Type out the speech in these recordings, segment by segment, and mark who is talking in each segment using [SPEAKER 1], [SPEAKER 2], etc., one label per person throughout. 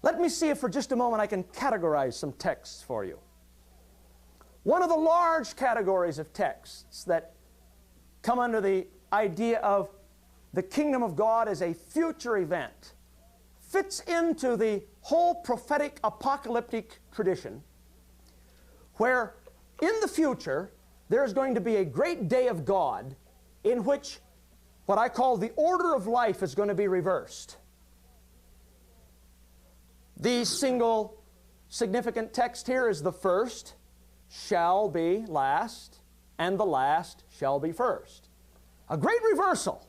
[SPEAKER 1] Let me see if for just a moment I can categorize some texts for you. One of the large categories of texts that come under the idea of the kingdom of God as a future event fits into the whole prophetic apocalyptic tradition, where in the future there is going to be a great day of God in which what I call the order of life is going to be reversed. The single significant text here is the first shall be last, and the last shall be first. A great reversal.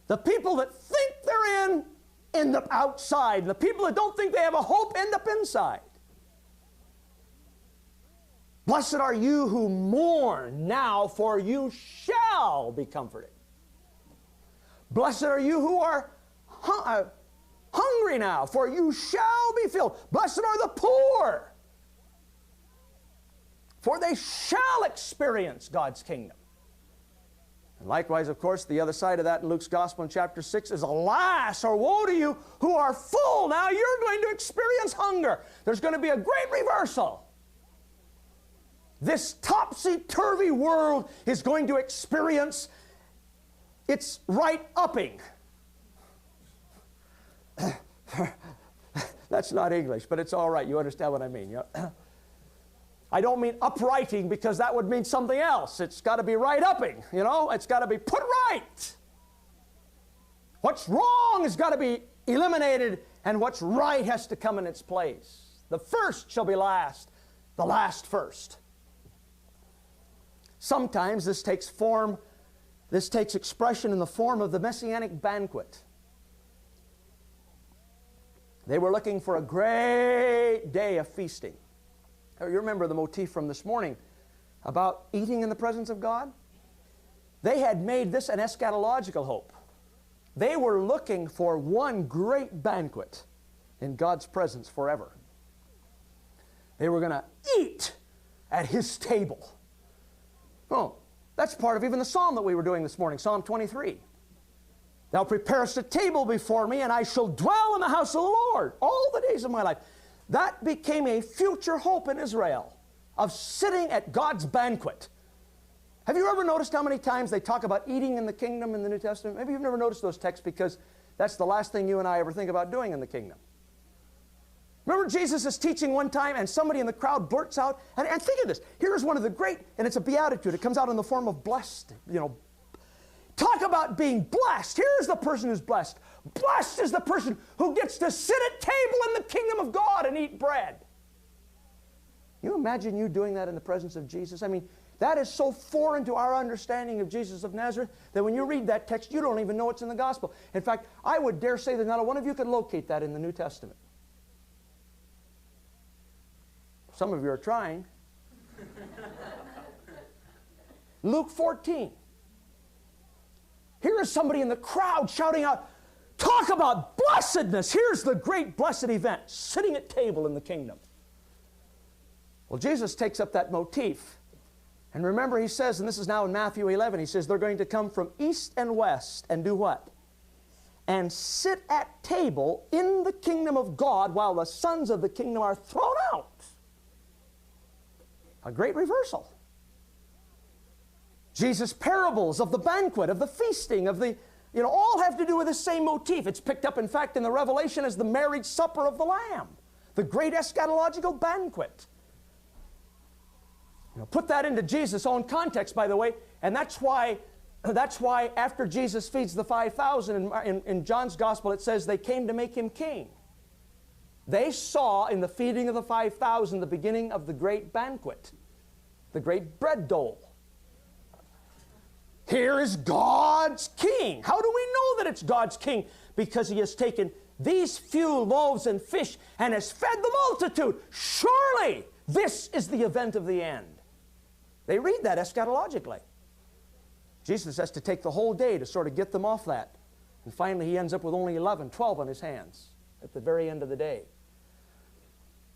[SPEAKER 1] The people that think they're in end up outside, and the people that don't think they have a hope end up inside. Blessed are you who mourn now, for you shall be comforted. Blessed are you who are hungry now, for you shall be filled. Blessed are the poor, for they shall experience God's kingdom. And likewise, of course, the other side of that in Luke's Gospel in chapter 6 is, alas, or woe to you who are full. Now you're going to experience hunger. There's going to be a great reversal. This topsy-turvy world is going to experience its right upping. That's not English, but it's all right. You understand what I mean. Yeah? I don't mean uprighting, because that would mean something else. It's got to be right upping, you know. It's got to be put right. What's wrong has got to be eliminated, and what's right has to come in its place. The first shall be last, the last first. Sometimes this takes expression in the form of the Messianic banquet. They were looking for a great day of feasting. You remember the motif from this morning about eating in the presence of God? They had made this an eschatological hope. They were looking for one great banquet in God's presence forever. They were going to eat at His table. Oh, that's part of even the psalm that we were doing this morning, Psalm 23. Thou preparest a table before me, and I shall dwell in the house of the Lord all the days of my life. That became a future hope in Israel of sitting at God's banquet. Have you ever noticed how many times they talk about eating in the kingdom in the New Testament? Maybe you've never noticed those texts, because that's the last thing you and I ever think about doing in the kingdom. Remember, Jesus is teaching one time, and somebody in the crowd blurts out, and think of this. Here's one of the great, and it's a beatitude. It comes out in the form of blessed, you know. Talk about being blessed. Here's the person who's blessed. Blessed is the person who gets to sit at table in the kingdom of God and eat bread. You imagine you doing that in the presence of Jesus? I mean, that is so foreign to our understanding of Jesus of Nazareth that when you read that text, you don't even know it's in the gospel. In fact, I would dare say that not one of you could locate that in the New Testament. Some of you are trying. Luke 14. Here is somebody in the crowd shouting out, talk about blessedness. Here's the great blessed event, sitting at table in the kingdom. Well, Jesus takes up that motif. And remember, He says, and this is now in Matthew 11, He says they're going to come from east and west and do what? And sit at table in the kingdom of God while the sons of the kingdom are thrown out. A great reversal. Jesus' parables of the banquet, of the feasting, of the, all have to do with the same motif. It's picked up, in fact, in the Revelation as the marriage supper of the Lamb, the great eschatological banquet. Put that into Jesus' own context, by the way, and that's why after Jesus feeds the 5,000 in John's Gospel, it says they came to make Him king. They saw in the feeding of the 5,000 the beginning of the great banquet, the great bread dole. Here is God's king. How do we know that it's God's king? Because He has taken these few loaves and fish and has fed the multitude. Surely this is the event of the end. They read that eschatologically. Jesus has to take the whole day to sort of get them off that. And finally He ends up with only 12 on His hands at the very end of the day.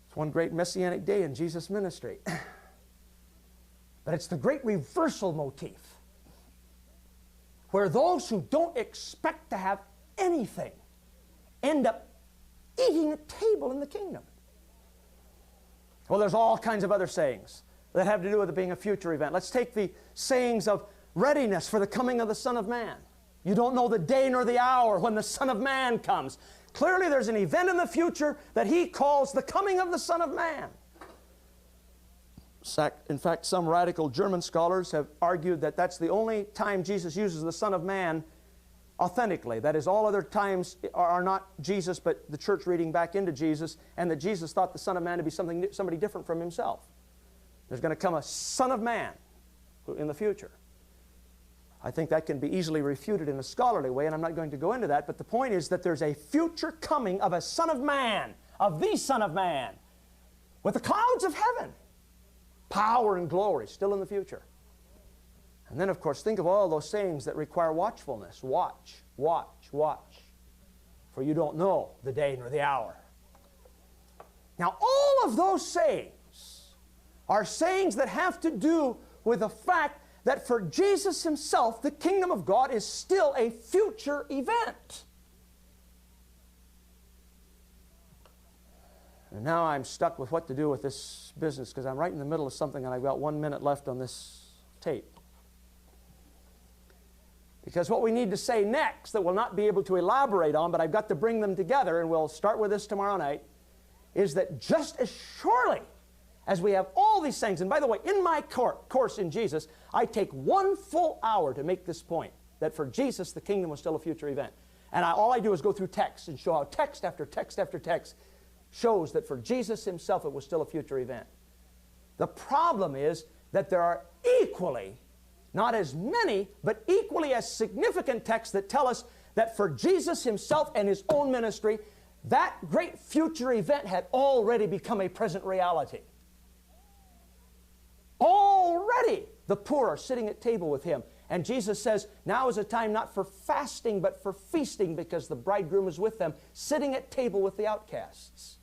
[SPEAKER 1] It's one great messianic day in Jesus' ministry. But it's the great reversal motif, where those who don't expect to have anything end up eating at table in the kingdom. Well, there's all kinds of other sayings that have to do with it being a future event. Let's take the sayings of readiness for the coming of the Son of Man. You don't know the day nor the hour when the Son of Man comes. Clearly there's an event in the future that he calls the coming of the Son of Man. In fact, some radical German scholars have argued that that's the only time Jesus uses the Son of Man authentically. That is, all other times are not Jesus, but the church reading back into Jesus, and that Jesus thought the Son of Man to be somebody different from himself. There's going to come a Son of Man in the future. I think that can be easily refuted in a scholarly way, and I'm not going to go into that, but the point is that there's a future coming of a Son of Man, of the Son of Man, with the clouds of heaven. Power and glory still in the future. And then, of course, think of all those sayings that require watchfulness. Watch, watch, watch, for you don't know the day nor the hour. Now, all of those sayings are sayings that have to do with the fact that for Jesus himself, the kingdom of God is still a future event. And now I'm stuck with what to do with this business because I'm right in the middle of something and I've got 1 minute left on this tape. Because what we need to say next that we'll not be able to elaborate on, but I've got to bring them together, and we'll start with this tomorrow night, is that just as surely as we have all these things, and by the way, in my course in Jesus, I take 1 full hour to make this point, that for Jesus the kingdom was still a future event. And all I do is go through text and show how text after text after text shows that for Jesus himself it was still a future event. The problem is that there are equally, not as many, but equally as significant texts that tell us that for Jesus himself and his own ministry, that great future event had already become a present reality. Already the poor are sitting at table with him. And Jesus says, now is a time not for fasting, but for feasting, because the bridegroom is with them, sitting at table with the outcasts.